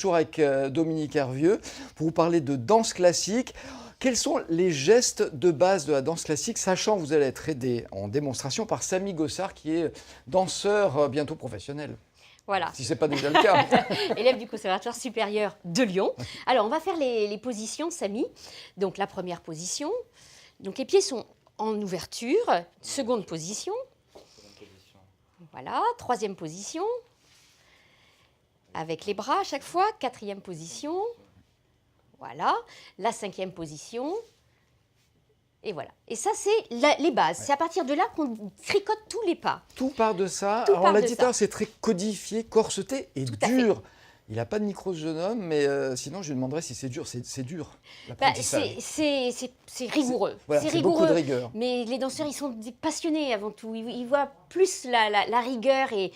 Toujours avec Dominique Hervieux pour vous parler de danse classique. Quels sont les gestes de base de la danse classique, sachant que vous allez être aidé en démonstration par Samy Gossard, qui est danseur bientôt professionnel. Voilà. Si ce n'est pas déjà le cas. Élève du Conservatoire supérieur de Lyon. Alors, on va faire les positions, Samy. Donc, la première position. Donc, les pieds sont en ouverture. Seconde position. Voilà. Troisième position. Avec les bras à chaque fois. Quatrième position. Voilà. La cinquième position. Et voilà. Et ça, c'est les bases. Ouais. C'est à partir de là qu'on tricote tous les pas. Tout part de ça. Alors, on l'a dit tout à l'heure, c'est très codifié, corseté et dur. Il n'a pas de micro, ce jeune homme, mais sinon, je lui demanderais si c'est dur. C'est dur, l'apprentissage. C'est rigoureux. Voilà, c'est beaucoup de rigueur. Mais les danseurs, ils sont des passionnés avant tout. Ils voient plus la rigueur et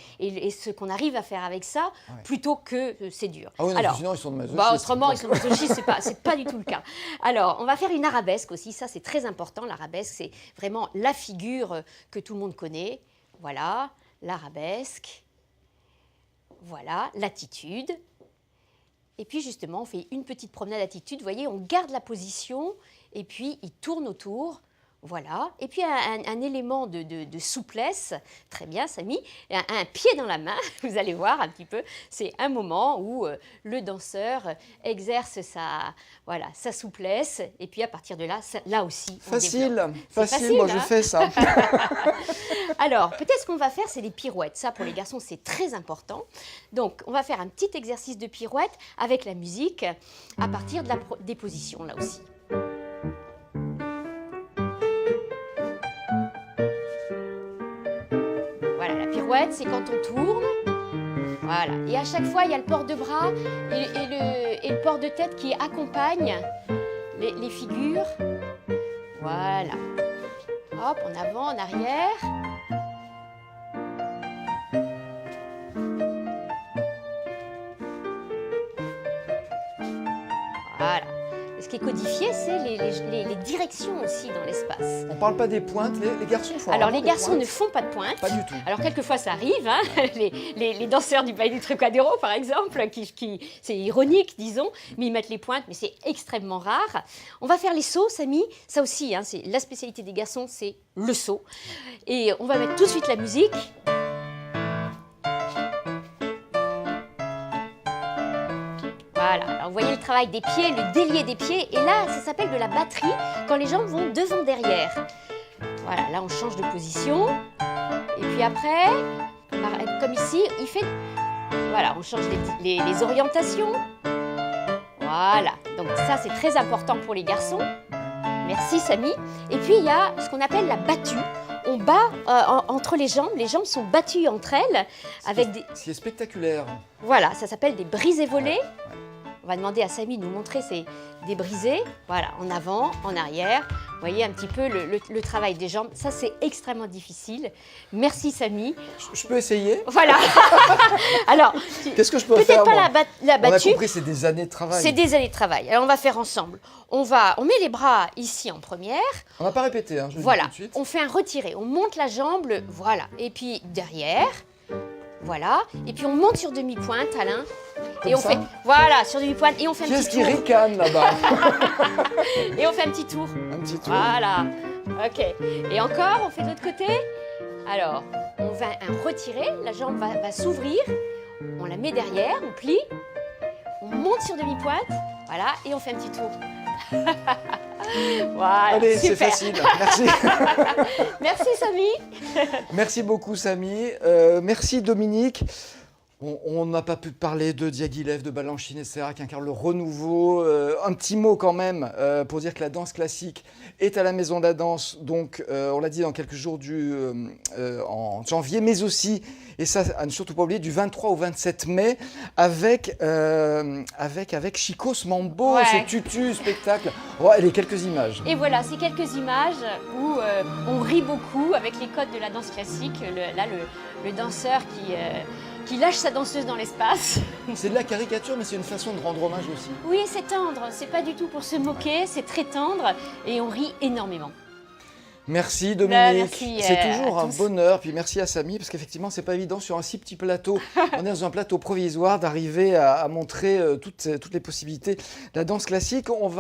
ce qu'on arrive à faire avec ça, plutôt que c'est dur. Ah oui, non, alors, sinon, ils sont de masochistes. Autrement, ils sont de masochistes, c'est pas du tout le cas. Alors, on va faire une arabesque aussi. Ça, c'est très important. L'arabesque, c'est vraiment la figure que tout le monde connaît. Voilà, l'arabesque. Voilà, l'attitude. Et puis justement, on fait une petite promenade d'attitude. Vous voyez, on garde la position et puis il tourne autour. Voilà. Et puis un élément de souplesse. Très bien, Samy. Un pied dans la main, vous allez voir un petit peu. C'est un moment où le danseur exerce sa souplesse. Et puis à partir de là, là aussi, on facile, facile, moi hein, je fais ça. Alors, peut-être ce qu'on va faire, c'est des pirouettes. Ça, pour les garçons, c'est très important. Donc, on va faire un petit exercice de pirouette avec la musique à partir de des positions, là aussi. Voilà, la pirouette, c'est quand on tourne. Voilà. Et à chaque fois, il y a le port de bras et le port de tête qui accompagne les figures. Voilà. Hop, en avant, en arrière. Voilà. Ce qui est codifié, c'est les directions aussi dans l'espace. On ne parle pas des pointes, les garçons font. Alors les garçons ne font pas de pointe. Pas du tout. Alors quelquefois ça arrive, hein, les danseurs du Ballet du Trocadéro par exemple, c'est ironique disons, mais ils mettent les pointes, mais c'est extrêmement rare. On va faire les sauts, Samy, ça aussi, hein, c'est la spécialité des garçons, c'est le saut. Et on va mettre tout de suite la musique. Voilà, alors vous voyez le travail des pieds, le délié des pieds, et là, ça s'appelle de la batterie, quand les jambes vont devant-derrière. Voilà, là, on change de position, et puis après, comme ici, il fait... Voilà, on change les orientations. Voilà, donc ça, c'est très important pour les garçons. Merci, Samy. Et puis, il y a ce qu'on appelle la battue. On bat entre les jambes sont battues entre elles. Avec des... Ce qui est spectaculaire. Voilà, ça s'appelle des brisés-volés. On va demander à Samy de nous montrer ces des brisés. Voilà, en avant, en arrière. Vous voyez un petit peu le travail des jambes. Ça, c'est extrêmement difficile. Merci, Samy. Je peux essayer? Voilà. Alors, qu'est-ce que je peux faire? Peut-être pas la battue. On a compris, c'est des années de travail. C'est des années de travail. Alors, on va faire ensemble. On met les bras ici en première. On n'a pas répété, hein, je voilà. Dis tout de suite. On fait un retiré. On monte la jambe, voilà. Et puis derrière. Voilà. Et puis on monte sur demi-pointe, Alain. Comme et on ça fait, voilà, sur demi-pointe. Et on fait un petit tour. Qu'est-ce qui ricane là-bas? Et on fait un petit tour. Un petit tour. Voilà. OK. Et encore, on fait de l'autre côté. Alors, on va retirer. La jambe va s'ouvrir. On la met derrière, on plie. On monte sur demi-pointe. Voilà. Et on fait un petit tour. Voilà, allez, c'est super. facile. Merci. Merci, Samy. Merci beaucoup, Samy. Merci, Dominique. On n'a pas pu parler de Diaghilev, de Balanchine, etc., qui incarne le renouveau. Un petit mot quand même pour dire que la danse classique est à la Maison de la Danse, donc on l'a dit dans quelques jours en janvier, mais aussi, et ça à ne surtout pas oublier, du 23 au 27 mai avec Chicos Mambo, ce tutu spectacle. Oh, allez, quelques images. Et voilà, c'est quelques images où on rit beaucoup avec les codes de la danse classique. Le danseur qui lâche sa danseuse dans l'espace. C'est de la caricature, mais c'est une façon de rendre hommage aussi. Oui, c'est tendre. C'est pas du tout pour se moquer, c'est très tendre et on rit énormément. Merci Dominique, merci, c'est à toujours un tous. bonheur, puis merci à Samy, parce qu'effectivement c'est pas évident sur un si petit plateau, on est dans un plateau provisoire, d'arriver à montrer toutes les possibilités de la danse classique. On va